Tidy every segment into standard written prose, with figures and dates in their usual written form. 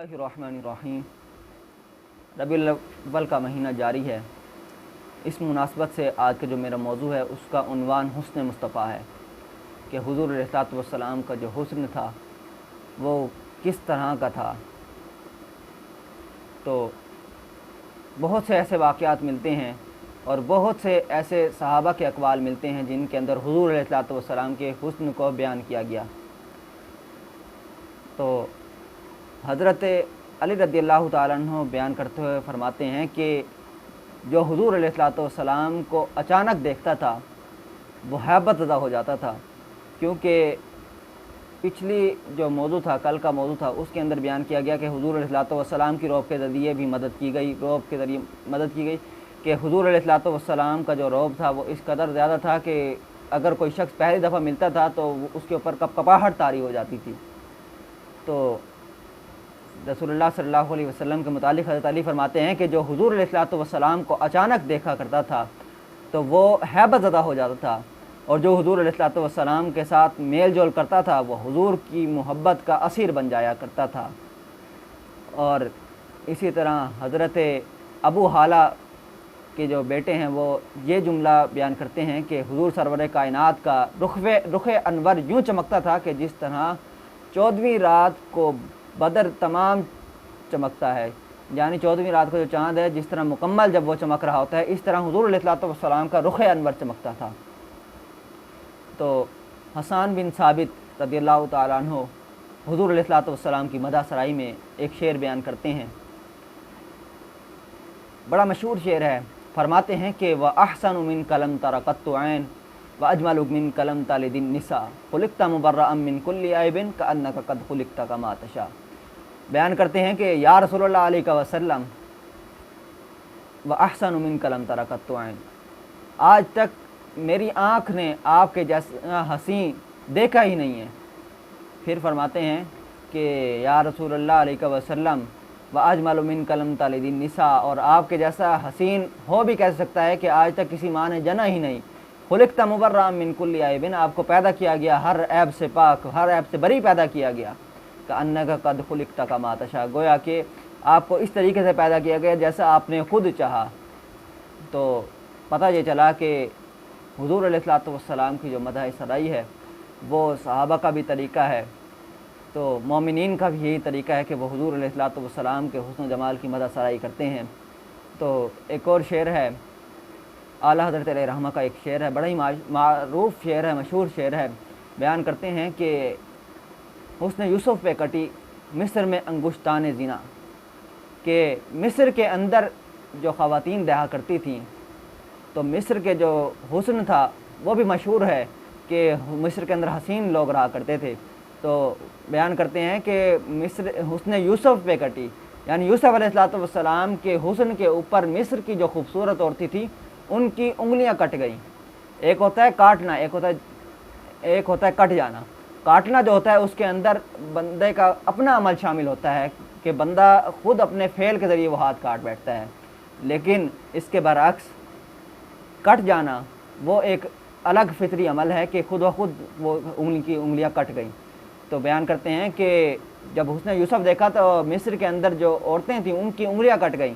बिस्मिल्लाहिर्रहमानिर्रहीम। रबीउल अव्वल का महीना जारी है। इस मुनासबत से आज का जो मेरा मौजू है उसका उन्वान हुस्न मुस्तफ़ा है कि हुज़ूर अलैहिस्सलातु वस्सलाम का जो हुस्न था वो किस तरह का था। तो बहुत से ऐसे वाक़यात मिलते हैं और बहुत से ऐसे सहाबा के अक़वाल मिलते हैं जिनके अंदर हुज़ूर अलैहिस्सलातु वस्सलाम के हुस्न को बयान किया गया। तो हज़रत अली रज़ियल्लाहु ताला अन्हु बयान करते हुए फरमाते हैं कि जो हुज़ूर अलैहिस्सलातु वस्सलाम को अचानक देखता था वो हैबत ज़दा हो जाता था, क्योंकि पिछली जो मौजू था, कल का मौजू था, उसके अंदर बयान किया गया कि हुज़ूर अलैहिस्सलातु वस्सलाम की रौब के ज़रिए भी मदद की गई, रौब के ज़रिए मदद की गई कि हुज़ूर अलैहिस्सलातु वस्सलाम का जो रौब था वो इस कदर ज़्यादा था कि अगर कोई शख्स पहली दफ़ा मिलता था तो उसके ऊपर कपकपाहट तारी हो जाती थी। तो रसूलुल्लाह सल्लल्लाहु अलैहि वसल्लम के मुतालिक हज़रत अली फरमाते हैं कि जो हुज़ूर अलैहिस्सलातु वस्सलाम को अचानक देखा करता था तो वो हैबत ज़दा हो जाता था, और जो हुज़ूर अलैहिस्सलातु वस्सलाम के साथ मेल जोल करता था वो हुज़ूर की मोहब्बत का असीर बन जाया करता था। और इसी तरह हज़रत अबू हाला के जो बेटे हैं वो ये जुमला बयान करते हैं कि हुज़ूर सरवर कायनात का रुख अनवर यूँ चमकता था कि जिस तरह 14वीं रात को बदर तमाम चमकता है, यानी 14वीं रात को जो चाँद है जिस तरह मुकम्मल जब वो चमक रहा होता है, इस तरह हुज़ूर अलैहिस्सलातु वस्सलाम का रुख अनवर चमकता था। तो हसन बिन साबित रज़ियल्लाहु ताला अन्हु हुज़ूर अलैहिस्सलातु वस्सलाम की मदह सराई में एक शेर बयान करते हैं, बड़ा मशहूर शेर है। फरमाते हैं कि व अहसन मिन कलम तरक़त्तु ऐन व अजमल मिन कलम तालिदिन निसा खुलिक़्ता मुबर्रअम मिन कुल्लि ऐबिन कअन्नका क़द खुलिक़्ता कमा तशा। बयान करते हैं कि या रसूलुल्लाह अलैहि वसल्लम व अहसन मिन कलम तरक़त्तु ऐन, आज तक मेरी आँख ने आपके जैसा हसीन देखा ही नहीं है। फिर फरमाते हैं कि या रसूलुल्लाह अलैहि वसल्लम व अजमल मिन कलम तालिदिन निसा, और आपके जैसा हसीन हो भी कैसे सकता है कि आज तक किसी माँ ने जना ही नहीं। खुलिक़्ता मुबर्रअम मिन कुल्लि ऐबिन, आपको पैदा किया गया हर ऐब से पाक, हर ऐब से बरी पैदा किया गया। कअन्नका क़द खुलिक़्ता कमा तशा, गोया कि आपको इस तरीके से पैदा किया गया जैसा आपने खुद चाहा। तो पता ये चला कि हुज़ूर अलैहिस्सलातु वस्सलाम की जो मदह सराई है वो सहाबा का भी तरीक़ा है, तो मोमिनीन का भी यही तरीक़ा है कि वो हुज़ूर अलैहिस्सलातु वस्सलाम के हुस्न जमाल की मदह सराई करते हैं। तो एक और शेर है, आला हज़रत अलैहि रहमा का एक शेर है, बड़ा ही मारूफ शेर है, मशहूर शेर है। बयान करते हैं कि हुस्न यूसुफ पे कटी मिस्र में अंगुश्तान ज़िना, कि मिस्र के अंदर जो ख़वातीन रहा करती थीं तो मिस्र के जो हुस्न था वो भी मशहूर है कि मिस्र के अंदर हसीन लोग रहा करते थे। तो बयान करते हैं कि मिस्र हुस्न यूसुफ पे कटी, यानी यूसुफ अलैहिस्सलातु वस्सलाम के हुस्न के ऊपर मिस्र की जो खूबसूरत औरतें थी उनकी उंगलियां कट गईं। एक होता है काटना, एक होता है कट जाना। काटना जो होता है उसके अंदर बंदे का अपना अमल शामिल होता है कि बंदा खुद अपने फेल के ज़रिए वो हाथ काट बैठता है, लेकिन इसके बरअक्स कट जाना वो एक अलग फितरी अमल है कि खुद व खुद वो उंगलियां कट गईं। तो बयान करते हैं कि जब हुस्न यूसुफ देखा तो मिस्र के अंदर जो औरतें थीं उनकी उंगलियां कट गईं।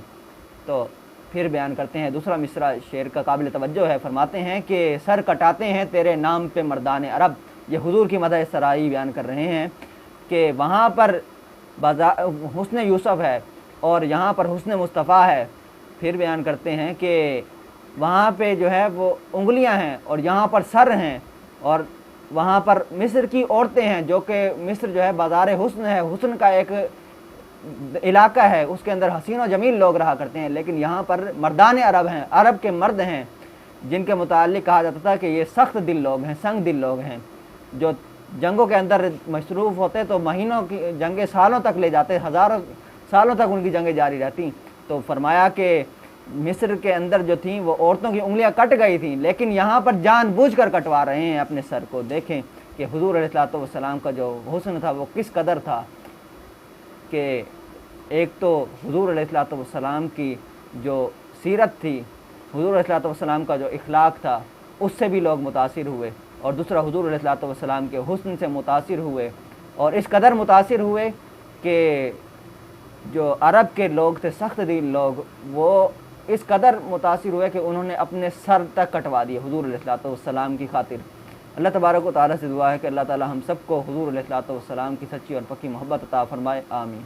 तो फिर बयान करते हैं, दूसरा मिसरा शेर का काबिल तवज्जो है। फरमाते हैं कि सर कटाते हैं तेरे नाम पे मर्दाने अरब, ये हुजूर की मदह सराई बयान कर रहे हैं कि वहाँ पर हुस्न यूसुफ है और यहाँ पर हुस्न मुस्तफ़ा है। फिर बयान करते हैं कि वहाँ पे जो है वो उंगलियाँ हैं और यहाँ पर सर हैं, और वहाँ पर मिस्र की औरतें हैं जो कि मिस्र जो है बाज़ार हुस्न है, हुस्न का एक इलाका है, उसके अंदर हसीन और जमील लोग रहा करते हैं, लेकिन यहाँ पर मर्दान अरब हैं, अरब के मर्द हैं जिनके मुताल्लिक़ कहा जाता था कि ये सख्त दिल लोग हैं, संग दिल लोग हैं, जो जंगों के अंदर मशरूफ़ होते तो महीनों की जंगें सालों तक ले जाते, हज़ारों सालों तक उनकी जंगें जारी रहती। तो फरमाया कि मिस्र के अंदर जो थी वो औरतों की उंगलियां कट गई थी, लेकिन यहाँ पर जानबूझकर कटवा रहे हैं अपने सर को। देखें कि हुज़ूर अलैहिस्सलातु वस्सलाम का जो हुस्न था वो किस कदर था कि एक तो हुज़ूर अलैहिस्सलातु वस्सलाम की जो सीरत थी, हुज़ूर अलैहिस्सलातु वस्सलाम का जो इखलाक था उससे भी लोग मुतासिर हुए, और दूसरा हुज़ूर अलैहिस्सलातु वस्सलाम के हुस्न से मुतासिर हुए, और इस कदर मुतासिर हुए कि جو عرب کے لوگ تھے سخت دل لوگ، وہ اس قدر متاثر ہوئے کہ انہوں نے اپنے سر تک کٹوا دیے حضور علیہ السلام کی خاطر۔ اللہ تبارک و تعالیٰ سے دعا ہے کہ اللہ تعالیٰ ہم سب کو حضور علیہ السلام کی سچی اور پکی محبت عطا فرمائے، آمین۔